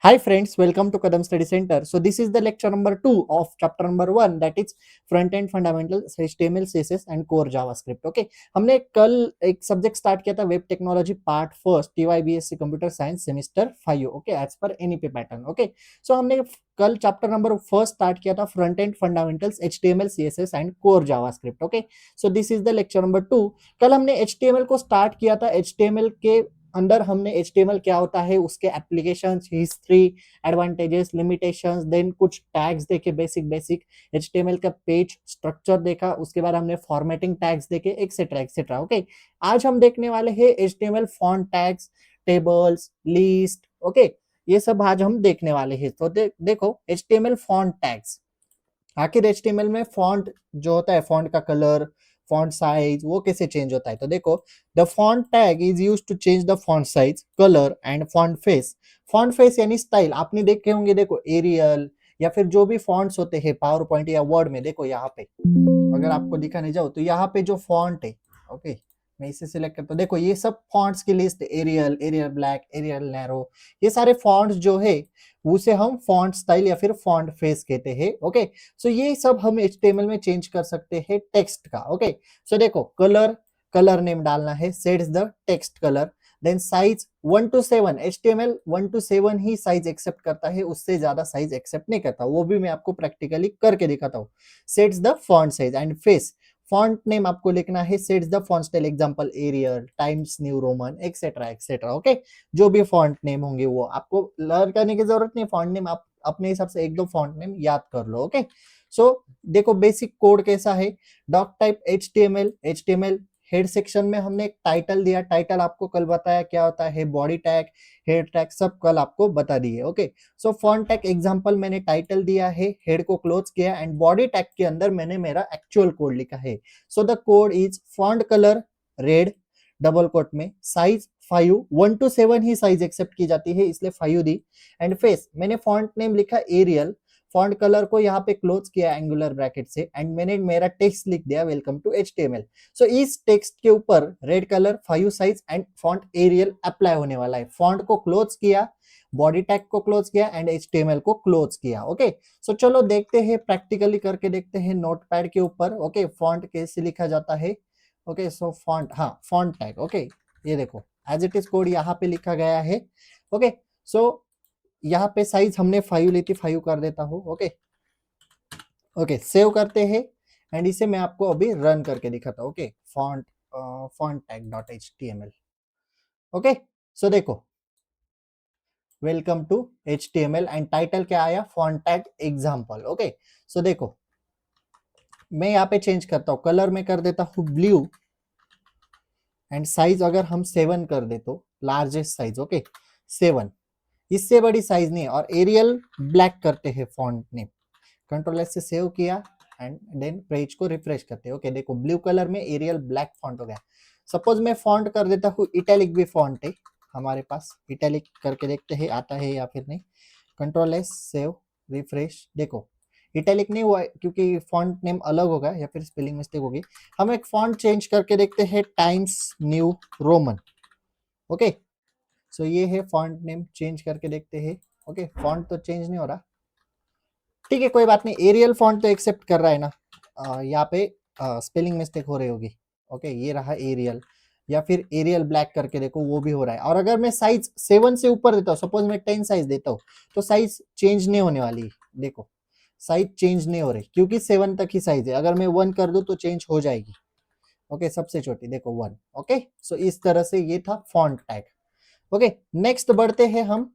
Hi friends, welcome to Kadam Study Center. So this is the lecture number 2 of chapter number 1, that is front end fundamentals HTML CSS and core JavaScript. Okay, हमने कल एक subject start किया था web technology part first TYBSc computer science semester 5. Okay, as per NEP pattern. Okay, so हमने कल chapter number first start किया था front end fundamentals HTML CSS and core JavaScript. Okay, so this is the lecture number 2. कल हमने HTML को start किया था. HTML के अंदर हमने HTML क्या होता है, उसके applications, history, advantages, limitations, then कुछ टैग्स देखे, बेसिक HTML का पेज स्ट्रक्चर देखा. उसके बाद हमने फॉर्मेटिंग टैग्स देखे, एक्सेट्रा एक्सेट्रा. ओके, आज हम देखने वाले हैं HTML font tags, tables, list. Okay, ये सब आज हम देखने वाले हैं. तो देखो HTML फॉन्ट टैग्स. आखिर HTML में फॉन्ट जो होता है, फॉन्ट का कलर, फॉन्ट साइज, वो कैसे चेंज होता है. तो देखो, the font tag is use to change the font size, colour and font face. Font face यानी स्टाइल. आपने देखे होंगे, देखो एरियल या फिर जो भी फॉन्ट्स होते हैं पावर पॉइंट या वर्ड में, देखो यहाँ पे अगर आपको दिखाने जाओ तो यहाँ पे जो फॉन्ट है, ओके, मैं इसे सिलेक्ट करता हूँ. देखो ये सब फॉन्ट्स की list, Arial, Arial Black, Arial Narrow, ये सारे फॉन्ट्स जो है उसे हम फॉन्ट स्टाइल या फिर फॉन्ट फेस कहते हैं. ओके, सो ये सब हम HTML में चेंज कर सकते हैं टेक्स्ट का. ओके, सो देखो कलर, कलर नेम डालना है, sets the text colour. Then size 1 to 7, HTML 1 to 7 ही साइज एक्सेप्ट करता है, उससे ज्यादा साइज एक्सेप्ट नहीं करता. वो भी मैं आपको प्रैक्टिकली करके दिखाता हूँ. Sets the font size and face. Font name आपको लिखना है, sets the font style, example Arial, Times New Roman, etcetera etcetera. Okay, जो भी फॉन्ट नेम होंगे वो आपको लर्न करने की जरूरत नहीं. फॉन्ट नेम आप अपने हिसाब से एक दो फॉन्ट नेम याद कर लो. ओके, सो देखो बेसिक कोड कैसा है. Doc type HTML head section में हमने एक टाइटल दिया. टाइटल आपको कल बताया क्या होता है. बॉडी टैग, हेड टैग सब कल आपको बता दिए. ओके, सो फॉन्ट टैग एग्जांपल मैंने टाइटल दिया है, हेड को क्लोज किया एंड बॉडी टैग के अंदर मैंने मेरा एक्चुअल कोड लिखा है. So the code is font colour red, double quote में, साइज 5, 1 to 7 ही साइज एक्सेप्ट की जाती है इसलिए 5 दी. एंड फेस मैंने फॉन्ट नेम लिखा एरियल, फॉन्ट कलर को यहाँ पे क्लोज किया एंगुलर ब्रैकेट से एंड मैंने मेरा टेक्स्ट लिख दिया, वेलकम टू HTML. सो इस टेक्स्ट के ऊपर red colour, 5 size and font Arial apply होने वाला है. फॉन्ट को क्लोज किया, बॉडी टैग को क्लोज किया एंड HTML को क्लोज किया. ओके, सो चलो देखते हैं, प्रैक्टिकली करके देखते हैं नोटपैड के ऊपर. ओके, फॉन्ट कैसे लिखा जाता है. ओके, सो फॉन्ट, हाँ फॉन्ट टैग. ओके, ये देखो एज इट इज कोड यहाँ पे लिखा गया है. ओके, सो यहाँ पे साइज हमने 5 ली थी, 5 कर देता हूँ. ओके ओके, सेव करते हैं एंड इसे मैं आपको अभी रन करके दिखाता हूँ. Okay, font tag dot HTML. Okay, so देखो welcome to HTML and title क्या आया, font tag example. Okay, so देखो मैं यहाँ पे चेंज करता हूँ, कलर में कर देता हूँ ब्लू एंड साइज अगर हम 7 कर दे तो लार्जेस्ट साइज. ओके, 7, इससे बड़ी साइज नहीं. और एरियल ब्लैक करते हैं फॉन्ट नेम. कंट्रोल एस से सेव किया एंड देन पेज को रिफ्रेश करते हैं. ओके, देखो ब्लू कलर में एरियल ब्लैक फॉन्ट हो गया. सपोज मैं फॉन्ट कर देता हूँ इटैलिक, भी फॉन्ट है हमारे पास. इटैलिक करके देखते हैं आता है या फिर नहीं. Control S, save, refresh. देखो इटैलिक नहीं हुआ क्योंकि फॉन्ट नेम अलग होगा या फिर स्पेलिंग मिस्टेक होगी. हम एक फॉन्ट चेंज करके देखते हैं, times New Roman. Okay, so ये है फॉन्ट नेम, चेंज करके देखते हैं. ओके, फॉन्ट तो चेंज नहीं हो रहा, ठीक है कोई बात नहीं. एरियल फॉन्ट तो एक्सेप्ट कर रहा है ना. यहाँ पे स्पेलिंग मिस्टेक हो रही होगी. ओके, ये रहा एरियल, या फिर एरियल ब्लैक करके देखो वो भी हो रहा है. और अगर मैं साइज 7 से ऊपर देता हूँ, सपोज मैं 10 साइज देता हूँ, तो साइज चेंज नहीं होने वाली. देखो साइज चेंज नहीं हो रही क्योंकि 7 तक ही साइज है. अगर मैं 1 कर दूं तो चेंज हो जाएगी. ओके, सबसे छोटी देखो 1. ओके, सो इस तरह से ये था फॉन्ट टैग. ओके, नेक्स्ट बढ़ते हैं हम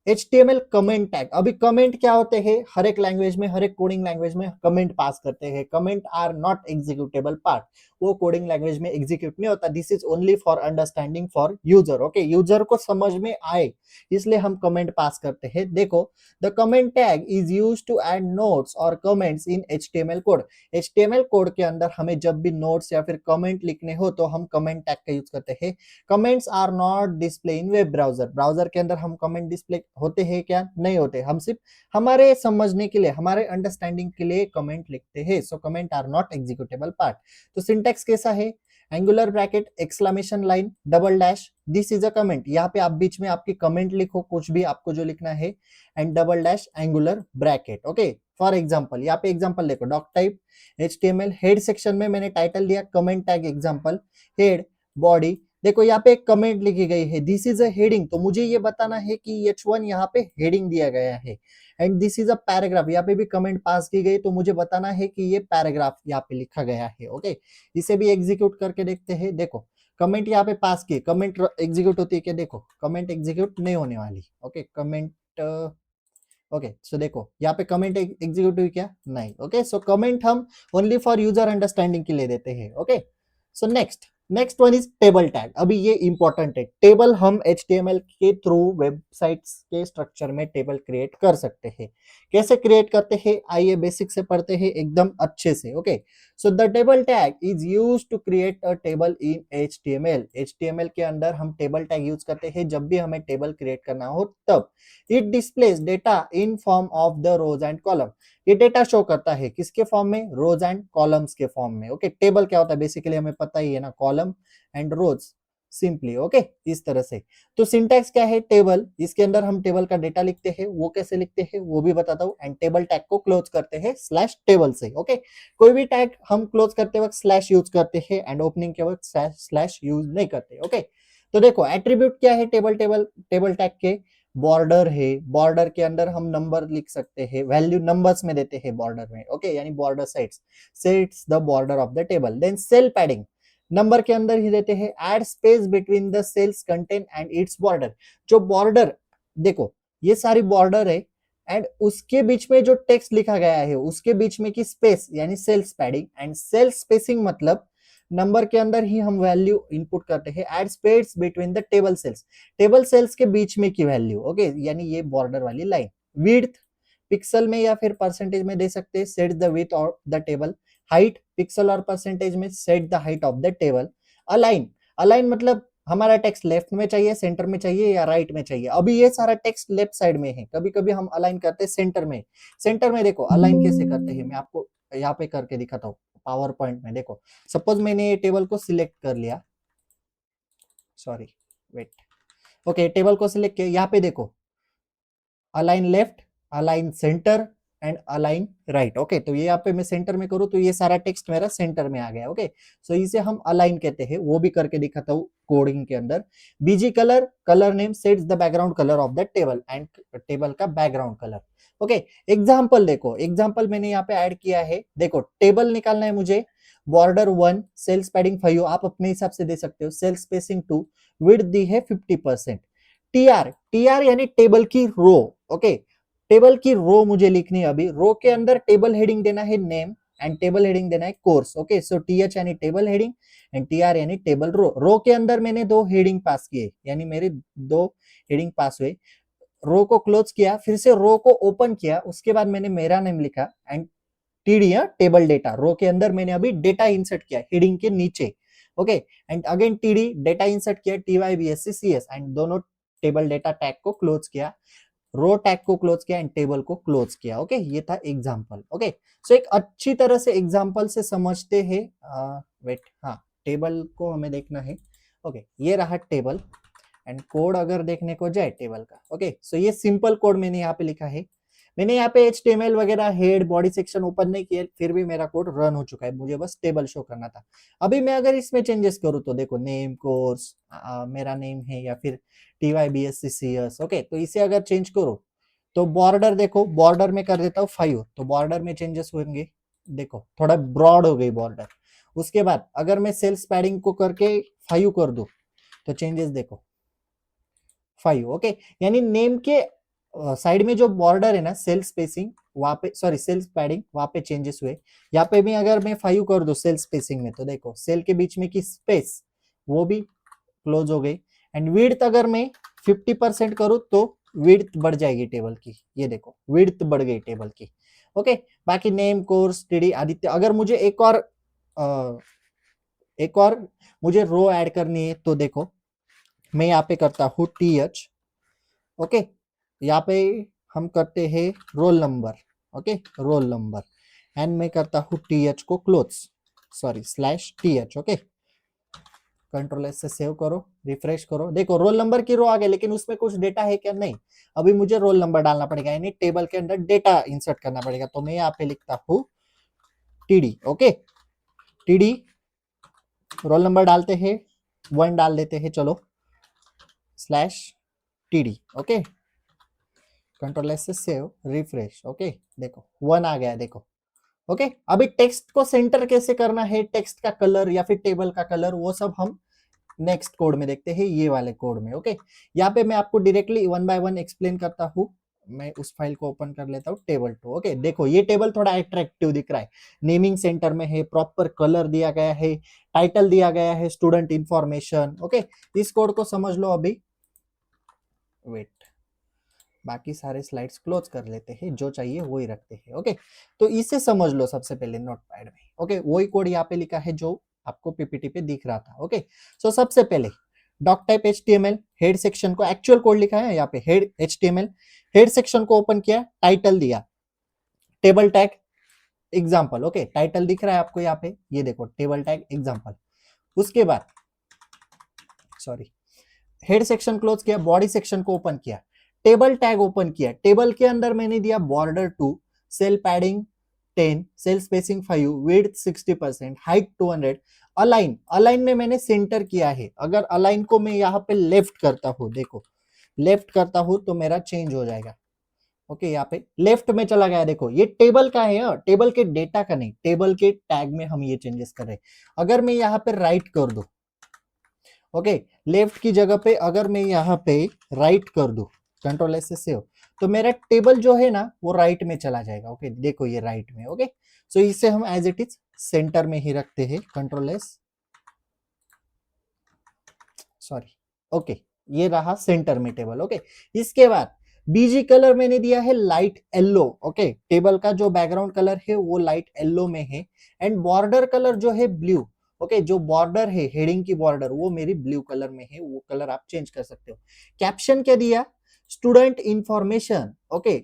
HTML कमेंट टैग. अभी कमेंट क्या होते हैं, हर एक लैंग्वेज में, हर एक कोडिंग लैंग्वेज में कमेंट पास करते हैं. Comment are not executable part. वो कोडिंग लैंग्वेज में एग्जीक्यूट नहीं होता. This is only for understanding for user. Okay, user को समझ में आए इसलिए हम कमेंट पास करते हैं. देखो, the comment tag is used to add notes और comments in HTML code. HTML code के अंदर हमें जब भी नोट्स या फिर कमेंट लिखने हो तो हम कमेंट टैग का यूज करते हैं. Comments are not display in web browser. Browser के अंदर हम कमेंट डिस्प्ले होते हैं क्या, नहीं होते. हम सिर्फ हमारे समझने के लिए, हमारे अंडरस्टैंडिंग के लिए कमेंट लिखते हैं. So comment are not executable part. तो सिंटैक्स कैसा है, angular bracket, exclamation line, double dash, this is a comment, यहाँ पे आप बीच में आपकी कमेंट लिखो, कुछ भी आपको जो लिखना है, and double dash, angular bracket. Okay, for example यहाँ पे एग्जांपल देखो, doc type HTML, head section में मैंने टाइटल दिया comment tag example, head, body, देखो यहाँ पे एक कमेंट लिखी गई है, दिस इज अ हेडिंग, तो मुझे ये बताना है कि H1 यहाँ पे हेडिंग दिया गया है, and this is a paragraph, यहाँ पे भी कमेंट पास की गई, तो मुझे बताना है कि ये पैराग्राफ यहाँ पे लिखा गया है। ओके, इसे भी एग्जीक्यूट करके देखते हैं। देखो कमेंट यहाँ पे पास की, कमेंट एग्जीक्यूट होती है क्या? देखो कमेंट एग्जीक्यूट नहीं होने वाली। ओके, कमेंट ओके, सो देखो यहाँ पे कमेंट एग्जीक्यूट हुई क्या? नहीं। ओके, सो कमेंट हम ओनली फॉर यूजर अंडरस्टैंडिंग के लिए देते हैं। Okay, so next one is table tag. अभी ये इंपॉर्टेंट है, टेबल हम HTML के थ्रू वेबसाइट्स के स्ट्रक्चर में टेबल क्रिएट कर सकते हैं। कैसे क्रिएट करते हैं, आइए बेसिक से पढ़ते हैं एकदम अच्छे से। Okay, so the table tag is used to create a table in HTML के अंदर हम टेबल टैग यूज करते हैं जब भी हमें टेबल क्रिएट करना हो तब। It displays data in form of the rows and column, ये डेटा शो करता है किसके फॉर्म में? रोज एंड कॉलम्स के फॉर्म में। ओके, टेबल क्या होता है बेसिकली हमें पता ही है ना, column and rows simply. Okay, इस तरह से। तो सिंटैक्स क्या है? टेबल, इसके अंदर हम टेबल का डेटा लिखते हैं, वो कैसे लिखते हैं वो भी बताता हूँ, एंड टेबल टैग को क्लोज करते हैं स्लैश टेबल से। ओके, कोई भी टैग हम क्लोज करते वक्त स्लैश यूज करते हैं, एंड ओपनिंग के वक्त स्लैश यूज नहीं करते। ओके, तो देखो एट्रीब्यूट क्या है टेबल टैग के? बॉर्डर है, बॉर्डर के अंदर हम नंबर लिख सकते हैं, वैल्यू नंबर्स में देते हैं बॉर्डर में। ओके, यानी border sets the border of the table. Then cell padding, number के अंदर ही देते हैं, add space between the cell's content and its border. जो बॉर्डर, देखो ये सारी बॉर्डर है, एंड उसके बीच में जो टेक्स्ट लिखा गया है उसके बीच में की स्पेस यानी cells padding, and cell spacing मतलब नंबर के अंदर ही हम वैल्यू इनपुट करते हैं, add space between the table cells के बीच में की वैल्यू। ओके, यानी ये बॉर्डर वाली लाइन। विड्थ पिक्सल में या फिर परसेंटेज में दे सकते हैं, set the width of the table. Height pixel और परसेंटेज में, set the height of the table. Align मतलब हमारा टेक्स्ट लेफ्ट में चाहिए, सेंटर में चाहिए या राइट में चाहिए। अभी ये सारा टेक्स्ट लेफ्ट साइड में है, कभी कभी हम अलाइन करते हैं सेंटर में देखो अलाइन कैसे करते हैं, मैं आपको यहाँ पे करके दिखाता हूँ पावर पॉइंट में। देखो सपोज मैंने ये टेबल को सिलेक्ट कर लिया, सॉरी वेट, ओके टेबल को सिलेक्ट किया, यहाँ पे देखो align left, align centre and align right. Okay, तो ये यहाँ पे मैं सेंटर में करूँ तो ये सारा टेक्स्ट मेरा सेंटर में आ गया। ओके, सो इसे हम अलाइन कहते हैं, वो भी करके दिखाता हूँ कोडिंग के अंदर। BG colour name sets the background colour of the table and table का बैकग्राउंड कलर। ओके, एग्जाम्पल देखो, एग्जाम्पल मैंने यहाँ पे ऐड किया है। देखो टेबल निकालना है मुझे, बॉर्डर 1, सेल्स पैडिंग 5, आप अपने हिसाब से दे सकते हो, सेल स्पेसिंग 2, विड्थ दी है 50%। टीआर यानी टेबल की रो। ओके, टेबल की रो मुझे लिखनी है। अभी रो के अंदर टेबल हेडिंग देना है नेम, एंड टेबल हेडिंग देना है कोर्स। ओके, सो टीएच यानी टेबल हेडिंग, एंड टीआर यानी टेबल रो। रो के अंदर मैंने 2 हेडिंग पास किए, यानी मेरे 2 हेडिंग पास हुए। रो को क्लोज किया, फिर से रो को ओपन किया, उसके बाद मैंने मेरा नेम लिखा, एंड टीडी टेबल डेटा। रो के अंदर मैंने अभी डेटा इंसर्ट किया हेडिंग के नीचे। Okay, and again TD data insert किया, TYBSCCS, एंड दोनों टेबल डेटा टैग को क्लोज किया, रो टैग को क्लोज किया, एंड टेबल को क्लोज किया। ओके, ये था एग्जांपल। ओके, सो एक अच्छी तरह से एग्जांपल से समझते हैं। वेट, हाँ टेबल को हमें देखना है। ओके, ये रहा टेबल, एंड कोड अगर देखने को जाए टेबल का। ओके, सो ये सिंपल कोड मैंने यहाँ पे लिखा है। मैंने यहाँ पे HTML वगैरह हेड बॉडी सेक्शन ओपन नहीं किया, फिर भी मेरा कोड रन हो चुका है, मुझे बस टेबल शो करना था। अभी मैं अगर इसमें चेंजेस करूँ तो देखो नेम कोर्स, मेरा नेम है या फिर TYBSCCS। ओके, तो इसे अगर चेंज करो तो बॉर्डर देखो, बॉर्डर में कर देता हूँ 5, तो बॉर्डर में चेंजेस होंगे। देखो थोड़ा ब्रॉड हो गई बॉर्डर। उसके बाद अगर मैं सेल्स पैडिंग को करके 5 कर दूं तो चेंजेस देखो 5। ओके, यानी नेम के साइड में जो बॉर्डर है ना, सेल स्पेसिंग वहां पे, सॉरी सेल पैडिंग वहां पे चेंजेस हुए। यहाँ पे भी अगर मैं 5 कर दूं सेल स्पेसिंग में तो देखो सेल के बीच में की स्पेस वो भी क्लोज हो गई। एंड विड्थ अगर मैं 50% करूं तो विड्थ बढ़ जाएगी टेबल की, ये देखो विड्थ बढ़ गई टेबल की। ओके, बाकी नेम कोर्स टीडी आदित्य। अगर मुझे एक और मुझे रो ऐड करनी है तो देखो मैं यहाँ पे करता हूँ TH। ओके, यहाँ पे हम करते हैं roll number. Okay, roll number, and मैं करता हूँ TH को close, sorry slash TH। Okay, control S से सेव करो, रिफ्रेश करो, देखो रोल नंबर की रो आ गया, लेकिन उसमें कुछ डेटा है क्या? नहीं। अभी मुझे रोल नंबर डालना पड़ेगा, यानी टेबल के अंदर डेटा इंसर्ट करना पड़ेगा। तो मैं यहाँ पे लिखता हूँ TD. Okay, TD, roll number डालते हैं 1 डाल देते हैं, चलो slash TD. Okay, control S से सेव, रिफ्रेश। ओके, देखो 1 आ गया, देखो। ओके, अभी टेक्स्ट को सेंटर कैसे करना है, टेक्स्ट का कलर या फिर टेबल का कलर, वो सब हम नेक्स्ट कोड में देखते हैं, ये वाले कोड में। ओके, यहाँ पे मैं आपको डायरेक्टली 1 बाय 1 एक्सप्लेन करता हूँ। मैं उस फाइल को ओपन कर लेता हूँ, टेबल 2। ओके, देखो ये टेबल थोड़ा अट्रैक्टिव दिख रहा है, नेमिंग सेंटर में है, प्रॉपर कलर दिया गया है, टाइटल दिया गया है, स्टूडेंट इंफॉर्मेशन। ओके, इस कोड को समझ लो अभी। वेट, बाकी सारे स्लाइड्स क्लोज कर लेते हैं, जो चाहिए वही रखते हैं। ओके, तो इसे समझ लो सबसे पहले नोटपैड में। ओके, वही कोड यहाँ पे लिखा है जो आपको पीपीटी पे दिख रहा था। ओके, सो सबसे पहले doc type HTML, head section को, एक्चुअल कोड लिखा है यहाँ पे हेड HTML, हेड सेक्शन को ओपन किया, टाइटल दिया, table tag example. Okay, title दिख रहा है आपको यहाँ पे, ये देखो टेबल टैग एग्जाम्पल। उसके बाद सॉरी, हेड सेक्शन क्लोज किया, बॉडी सेक्शन को ओपन किया, टेबल टैग ओपन किया, टेबल के अंदर मैंने दिया border 2, cell padding 10, cell spacing 5, width 60%, height 200, align, align में मैंने सेंटर किया है। अगर अलाइन को मैं यहाँ पे लेफ्ट करता हूँ, देखो लेफ्ट करता हूँ तो मेरा चेंज हो जाएगा। ओके, यहाँ पे लेफ्ट में चला गया, देखो ये टेबल का है, टेबल के डेटा का नहीं, टेबल के टैग में हम ये चेंजेस कर रहे हैं। अगर मैं यहाँ पे राइट कर दूं, ओके, लेफ्ट की जगह पे अगर मैं यहाँ पे राइट कर दूं, कंट्रोल एस से सेव, तो मेरा टेबल जो है ना वो राइट में चला जाएगा। ओके, देखो ये राइट में। ओके, सो इसे हम एज इट इज सेंटर में ही रखते हैं, कंट्रोल एस, सॉरी। ओके, ये रहा सेंटर में टेबल। ओके, इसके बाद बीजी कलर मैंने दिया है लाइट येलो। ओके, टेबल का जो बैकग्राउंड कलर है वो लाइट येलो में है, एंड बॉर्डर कलर जो है ब्लू। ओके, जो बॉर्डर है हेडिंग की बॉर्डर वो मेरी ब्लू कलर में है, वो कलर आप चेंज कर सकते हो। कैप्शन क्या दिया, स्टूडेंट इंफॉर्मेशन। ओके,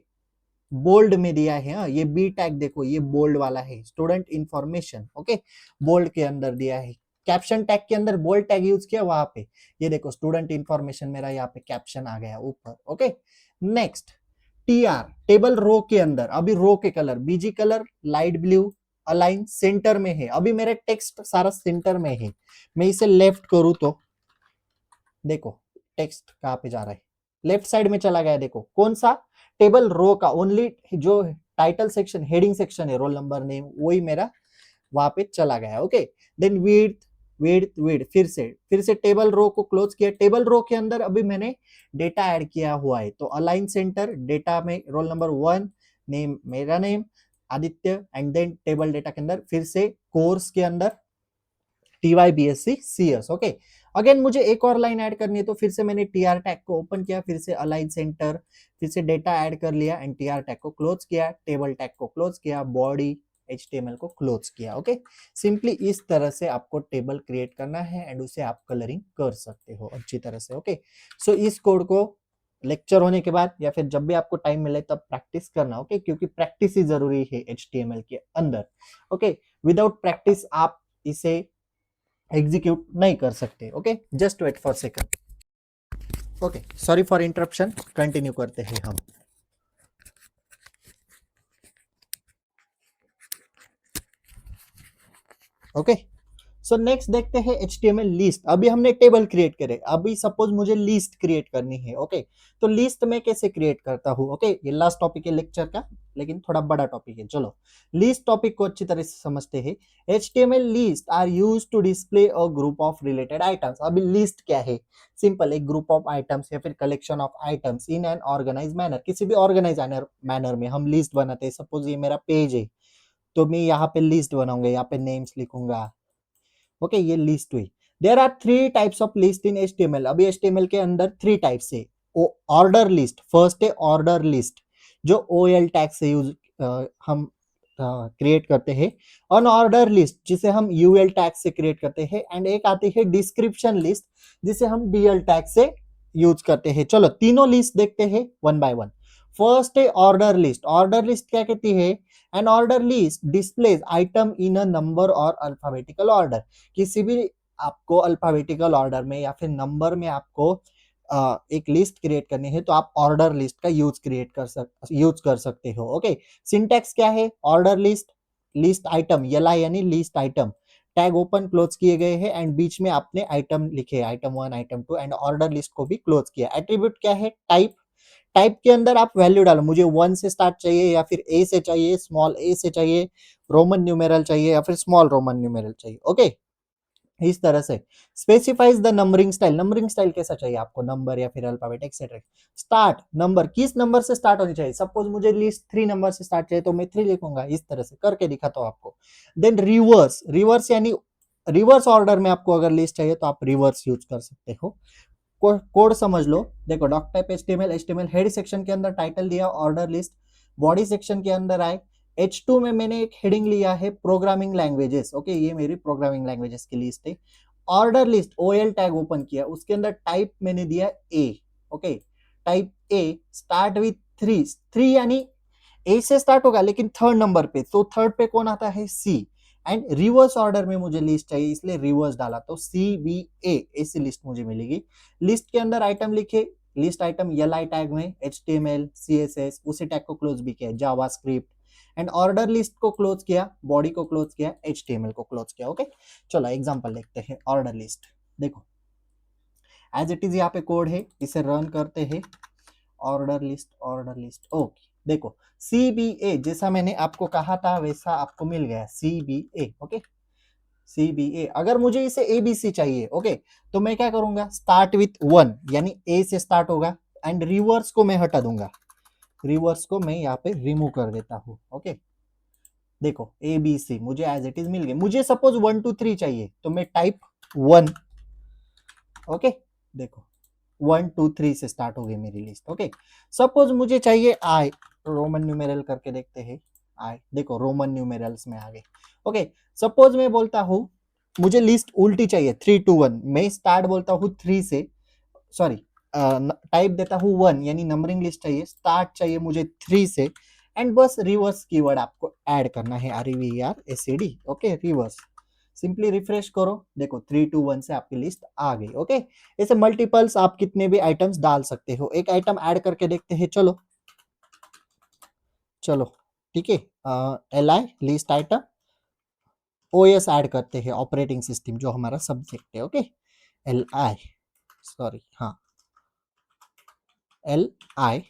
बोल्ड में दिया है, हाँ ये बी टैग देखो, ये बोल्ड वाला है, स्टूडेंट इंफॉर्मेशन। ओके, बोल्ड के अंदर दिया है। कैप्शन टैग के अंदर बोल्ड टैग यूज किया, वहां पे ये देखो स्टूडेंट इंफॉर्मेशन, मेरा यहाँ पे कैप्शन आ गया ऊपर। Okay, next TR, table row के अंदर, अभी रो के colour BG colour light blue, align centre में है, अभी मेरा टेक्स्ट सारा सेंटर में है। मैं इसे लेफ्ट करूं तो देखो टेक्स्ट कहाँ पे जा रहा है, लेफ्ट साइड में चला गया। देखो कौन सा, टेबल रो का, ओनली जो टाइटल सेक्शन हेडिंग सेक्शन है, रोल नंबर नेम, वही मेरा वहां पे चला गया। Okay, then width width width, फिर से टेबल रो को क्लोज किया, टेबल रो के अंदर अभी मैंने डेटा ऐड किया हुआ है, तो अलाइन सेंटर, डेटा में रोल नंबर 1, नेम मेरा name Aditya, and then table data के अंदर फिर से कोर्स के अंदर TYBSc CS। ओके, अगेन मुझे एक और लाइन ऐड करनी है, तो फिर से मैंने TR टैग को ओपन किया, फिर से अलाइन सेंटर, फिर से डेटा ऐड कर लिया, एंड TR टैग को क्लोज किया, टेबल टैग को क्लोज किया, बॉडी HTML को क्लोज किया। ओके, सिंपली इस तरह से आपको टेबल क्रिएट करना है, एंड उसे आप कलरिंग कर सकते हो अच्छी तरह से। ओके, सो इस कोड को लेक्चर होने के बाद या फिर जब भी आपको टाइम मिले तब प्रैक्टिस करना। ओके, क्योंकि प्रैक्टिस ही जरूरी है HTML के अंदर। ओके, विदाउट प्रैक्टिस आप इसे एग्जीक्यूट नहीं कर सकते। Okay, just wait for second. Okay, sorry for interruption, continue करते हैं हम। ओके, सो नेक्स्ट देखते हैं HTML लिस्ट। अभी हमने टेबल क्रिएट करे, अभी सपोज मुझे लिस्ट क्रिएट करनी है। ओके, तो लिस्ट में कैसे क्रिएट करता हूँ। ओके, ये लास्ट टॉपिक है लेक्चर का, लेकिन थोड़ा बड़ा टॉपिक है। चलो लिस्ट टॉपिक को अच्छी तरह से समझते हैं। HTML list are used to display a group of related items. अभी लिस्ट क्या है, सिंपल एक ग्रुप ऑफ आइटम्स या फिर collection of items in an organize manner. किसी भी ऑर्गेनाइज मैनर में हम लिस्ट बनाते हैं। सपोज ये मेरा पेज है, तो मैं यहाँ पे लिस्ट बनाऊंगा, यहाँ पे नेम्स लिखूंगा। ओके, ये लिस्ट हुई। There are 3 types of list in HTML। अभी HTML के अंदर 3 टाइप्स है। ऑर्डर लिस्ट, फर्स्ट है ऑर्डर लिस्ट, जो OL टैग से यूज हम क्रिएट करते हैं। अनऑर्डर लिस्ट, जिसे हम UL टैग से क्रिएट करते हैं, एंड एक आती है डिस्क्रिप्शन लिस्ट, जिसे हम DL टैग से यूज करते हैं। चलो तीनों लिस्ट देखते हैं वन बाय वन। फर्स्ट है ऑर्डर लिस्ट। ऑर्डर लिस्ट क्या कहती है, an order list displays item in a number और अल्फाबेटिकल ऑर्डर। किसी भी आपको अल्फाबेटिकल ऑर्डर में या फिर नंबर में आपको एक लिस्ट क्रिएट करनी है तो आप ऑर्डर लिस्ट का यूज कर सकते हो। ओके, सिंटैक्स क्या है? Order list, list item, LI यानी list item, tag open close किए गए हैं एंड बीच में आपने आइटम लिखे, item 1 item 2 and order list को भी क्लोज किया। एट्रीब्यूट क्या है? टाइप, टाइप के अंदर आप वैल्यू डालो, मुझे 1 से स्टार्ट चाहिए या फिर ए से चाहिए, स्मॉल ए से चाहिए, रोमन न्यूमेरल चाहिए या फिर स्मॉल रोमन न्यूमेरल चाहिए। ओके, इस तरह से specifies the numbering style, numbering style कैसा चाहिए आपको, नंबर या फिर अल्फाबेट एक्सेट्रा। स्टार्ट नंबर, किस नंबर से स्टार्ट होनी चाहिए, सपोज मुझे लिस्ट 3 नंबर से स्टार्ट चाहिए तो मैं 3 लिखूंगा, इस तरह से करके दिखाता हूं आपको। देन रिवर्स, रिवर्स यानी रिवर्स ऑर्डर में आपको अगर लिस्ट चाहिए तो आप रिवर्स यूज कर सकते हो। कोड समझ लो, देखो doc type HTML, HTML head section के अंदर टाइटल दिया ऑर्डर लिस्ट, बॉडी सेक्शन के अंदर आए H2 में मैंने एक हेडिंग लिया है प्रोग्रामिंग लैंग्वेजेस। ओके, ये मेरी प्रोग्रामिंग लैंग्वेजेस की लिस्ट है। Order list OL tag open किया, उसके अंदर टाइप मैंने दिया A. Okay, type A, start with 3, 3 यानी ए से स्टार्ट होगा लेकिन थर्ड नंबर पे, तो थर्ड पे कौन आता है? सी। एंड रिवर्स ऑर्डर में मुझे लिस्ट चाहिए इसलिए रिवर्स डाला, तो सी बी ए, ऐसी लिस्ट मुझे मिलेगी। लिस्ट के अंदर आइटम लिखे, लिस्ट आइटम एल टैग में HTML CSS, उसी टैग को क्लोज भी किया जावास्क्रिप्ट एंड ऑर्डर लिस्ट को क्लोज किया, बॉडी को क्लोज किया, HTML को क्लोज किया। ओके, चलो एग्जांपल देखते हैं। ऑर्डर लिस्ट देखो एज इट इज यहाँ पे कोड है, इसे रन करते हैं। Order list, order list, okay देखो CBA जैसा मैंने आपको कहा था वैसा आपको मिल गया CBA। Okay, CBA। अगर मुझे इसे ABC चाहिए, ओके, तो मैं क्या करूंगा? स्टार्ट विथ 1 यानी A से स्टार्ट होगा एंड रिवर्स को मैं हटा दूंगा, रिवर्स को मैं यहाँ पे रिमूव कर देता हूँ। ओके, देखो ABC मुझे एज इट इज मिल गए। मुझे सपोज 1 2 3 चाहिए तो मैं टाइप 1। ओके, देखो 1 2 3 से स्टार्ट हो गई मेरी लिस्ट। ओके, सपोज मुझे चाहिए आई, रोमन न्यूमेरल करके देखते हैं। आई, देखो रोमन न्यूमेरल्स में आ गए। ओके, सपोज मैं बोलता हूँ मुझे लिस्ट उल्टी चाहिए 3 2 1, मैं स्टार्ट बोलता हूँ 3 से, सॉरी टाइप देता हूँ 1 यानी नंबरिंग लिस्ट चाहिए, स्टार्ट चाहिए मुझे 3 से एंड बस रिवर्स कीवर्ड आपको ऐड करना है, REVERSED। Okay, reverse, simply refresh करो, देखो 3 2 1 से आपकी लिस्ट आ गई। ओके, ऐसे मल्टीपल्स आप कितने भी आइटम्स डाल सकते हो। एक आइटम ऐड करके देखते हैं, चलो चलो ठीक है। LI list item, OS add करते हैं, ऑपरेटिंग सिस्टम जो हमारा सब्जेक्ट है। ओके, LI, सॉरी हाँ LI,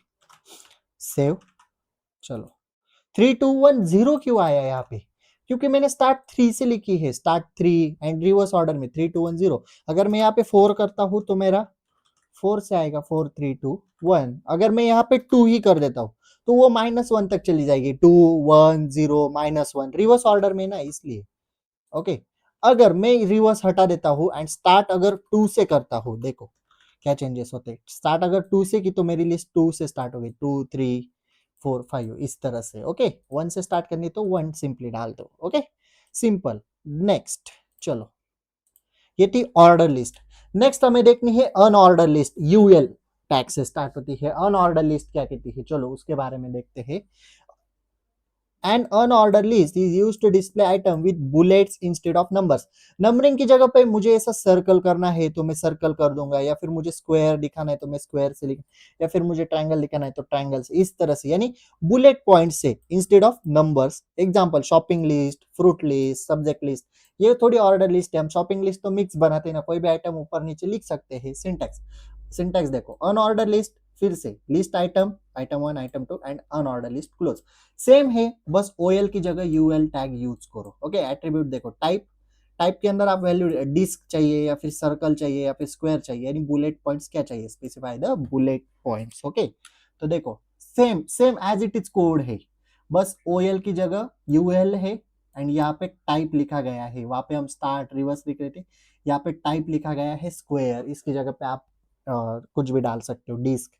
सेव, चलो 3 2 1 0 क्यों आया यहाँ पे? क्योंकि मैंने स्टार्ट 3 से लिखी है, स्टार्ट 3 एंड रिवर्स ऑर्डर में 3 2 1 0। अगर मैं यहाँ पे 4 करता हूँ तो मेरा 4 से आएगा 4 3 2 1। अगर मैं यहाँ पे 2 ही कर देता हूँ तो वो -1 तक चली जाएगी, 2 1 0 -1, रिवर्स ऑर्डर में ना, इसलिए। ओके, अगर मैं रिवर्स हटा देता हूँ एंड स्टार्ट अगर 2 से करता हूँ, देखो क्या चेंजेस होते हैं। स्टार्ट अगर 2 से की तो मेरी लिस्ट 2 से स्टार्ट हो गई, 2 3 4 5 इस तरह से। ओके, 1 से स्टार्ट करनी तो 1 सिंपली डाल दो। Okay, simple. नेक्स्ट, चलो ये थी ऑर्डर लिस्ट। नेक्स्ट हमें देखनी है अनऑर्डर लिस्ट, UL टैग से स्टार्ट होती है। अनऑर्डर लिस्ट क्या कहती है, चलो उसके बारे में देखते हैं। An unordered list is used to display item with bullets instead of numbers। Numbering की जगह पे मुझे ऐसा सर्कल करना है तो मैं सर्कल कर दूंगा, या फिर मुझे स्क्वायर दिखाना है तो मैं स्क्वायर से लिख, या फिर मुझे ट्रायंगल दिखाना है तो ट्रायंगल से, इस तरह से, यानी बुलेट पॉइंट से instead of numbers. Example shopping list, fruit list, subject list. ये थोड़ी ऑर्डर लिस्ट है, हम शॉपिंग लिस्ट तो मिक्स बनाते हैं ना, कोई भी आइटम ऊपर नीचे लिख सकते हैं। सिंटैक्स, सिंटैक्स देखो, अनऑर्डर लिस्ट फिर से list item, item 1 item 2 and unordered list close, same है, बस OL की जगह UL टैग यूज करो। ओके, एट्रीब्यूट देखो, टाइप, टाइप के अंदर आप वैल्यू डिस्क चाहिए या फिर सर्कल चाहिए या फिर स्क्वायर चाहिए, यानी बुलेट पॉइंट्स क्या चाहिए, specify the bullet points. Okay, तो देखो same same as it is code है, बस OL की जगह UL है एंड यहाँ पे टाइप लिखा गया है, वहां पे हम स्टार्ट रिवर्स लिख रहे थे, यहाँ पे टाइप लिखा गया है स्क्वायर, इसकी जगह पे आप कुछ भी डाल सकते हो, डिस्क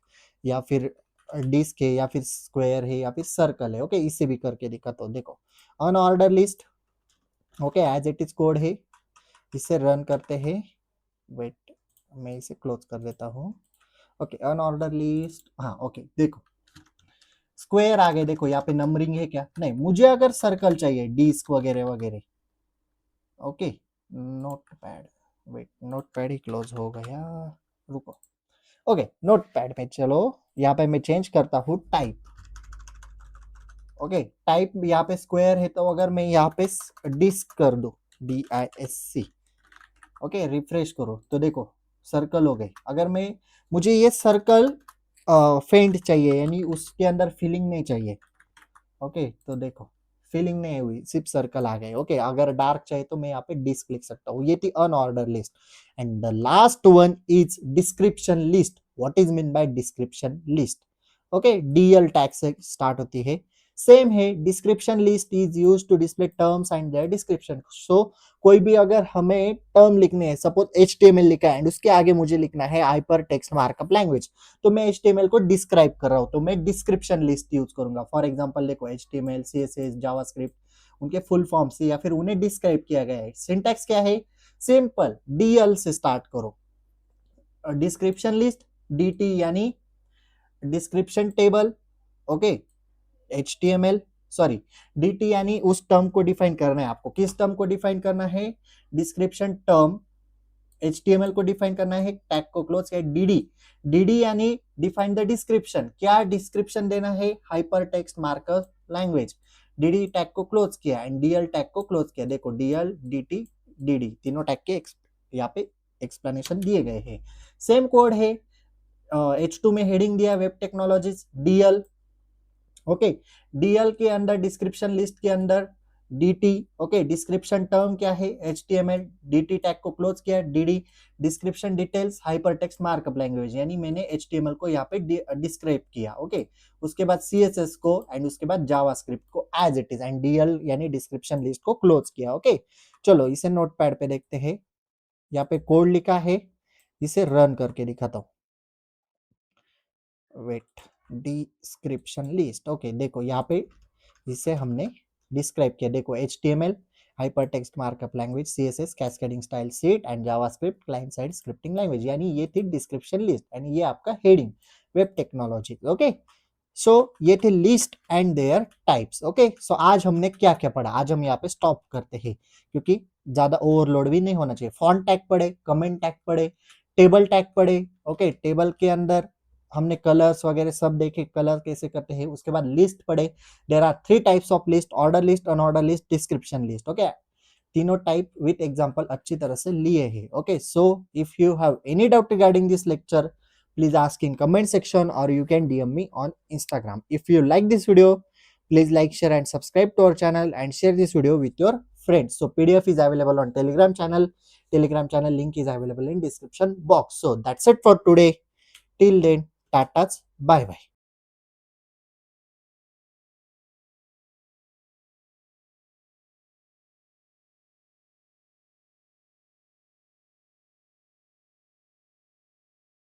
या फिर डिस्क है या फिर स्क्वायर है या फिर सर्कल है। ओके, इससे भी करके दिखाता हूँ, देखो unorder list. Okay, as it is code है, इसे रन करते हैं। वेट, मैं इसे क्लोज कर देता हूँ। ओके, अनऑर्डर लिस्ट, हाँ ओके, देखो स्क्वायर आ गए, देखो यहाँ पे नंबरिंग है क्या, नहीं, मुझे अगर सर्कल चाहिए, डिस्क वगैरह वगैरह। Okay, Notepad, wait, Notepad ही क्लोज हो गया, रुको। ओके, नोट पैड में चलो, यहाँ पे मैं चेंज करता हूँ टाइप। ओके, टाइप यहाँ पे स्क्वायर है, तो अगर मैं यहाँ पे डिस्क कर दूं, DISC, ओके, रिफ्रेश करो तो देखो सर्कल हो गए। अगर मैं, मुझे ये सर्कल फेंट चाहिए, यानी उसके अंदर फिलिंग नहीं चाहिए। ओके, तो देखो फिलिंग नहीं हुई, सिर्फ सर्कल आ गए। ओके, अगर डार्क चाहिए तो मैं यहाँ पे डिस्क लिख सकता हूँ। ये थी unorder list. And the last one is description list. What is mean by description list? Okay, DL tag से स्टार्ट होती है। सेम है, description list is use to display terms and their description. So कोई भी अगर हमें term लिखने हैं, सपोज HTML लिखा है एंड उसके आगे मुझे लिखना है हाइपर टेक्स्ट मार्कअप लैंग्वेज, तो मैं HTML को डिस्क्राइब कर रहा हूँ, तो मैं डिस्क्रिप्शन लिस्ट यूज करूंगा। फॉर एग्जांपल देखो, HTML, CSS, जावास्क्रिप्ट, उनके फुल फॉर्म से या फिर उन्हें डिस्क्राइब किया गया है। सिंटैक्स क्या है? सिंपल, DL से स्टार्ट करो। डिस्क्रिप्शन लिस्ट, DT यानी description table. Okay, HTML, sorry, DT यानी उस टर्म को डिफाइन करना है आपको। किस टर्म को डिफाइन करना है? Description term. HTML को डिफाइन करना है, टैग को क्लोज किया। DD यानी डिफाइन द डिस्क्रिप्शन, क्या डिस्क्रिप्शन देना है? Hyper text markup language. DD tag को क्लोज किया एंड DL टैग को क्लोज किया। देखो DL, DT, DD तीनों टैग के यहाँ पे एक्सप्लेनेशन दिए गए हैं। सेम कोड है, H2 में हेडिंग दिया web technologies DL। Okay, DL के अंदर डिस्क्रिप्शन लिस्ट के अंदर DT। ओके, डिस्क्रिप्शन टर्म क्या है? HTML, DT टैग को क्लोज किया। DD description details hyper text markup language, यानी मैंने HTML को यहाँ पे डिस्क्राइब किया। ओके, उसके बाद CSS को एंड उसके बाद जावास्क्रिप्ट को as it is, and DL यानी डिस्क्रिप्शन लिस्ट को क्लोज किया। ओके, चलो इसे नोटपैड पे देखते हैं। यहाँ पे कोड लिखा है, इसे रन करके दिखाता हूँ। Wait, description list. ओके, देखो यहाँ पे इसे हमने डिस्क्राइब किया। देखो HTML, hyper text markup language, CSS, cascading style sheet and JavaScript client side scripting language, यानी ये थी डिस्क्रिप्शन लिस्ट एंड ये आपका heading web technology. Okay, so ये थे list and their types. Okay, so आज हमने क्या क्या पढ़ा? आज हम यहाँ पे स्टॉप करते हैं, क्योंकि ज्यादा ओवरलोड भी नहीं होना चाहिए। फॉन्ट टैग पढ़े, कमेंट टैग पढ़े, टेबल टैग पढ़े। ओके, टेबल के अंदर हमने कलर्स वगैरह सब देखे, कलर कैसे करते हैं। उसके बाद लिस्ट पढ़े, there are 3 types of list, order list, unorder list, description list. Okay, तीनों टाइप विथ एग्जांपल अच्छी तरह से लिए हैं। Okay, so if you have any doubt regarding this lecture, please ask in comment section or you can DM me on Instagram. If you like this video, please like, share and subscribe to our channel and share this video with your friends. So PDF is available on Telegram channel. Telegram channel link is available in description box. So that's it for today. Till then, tatas, bye bye.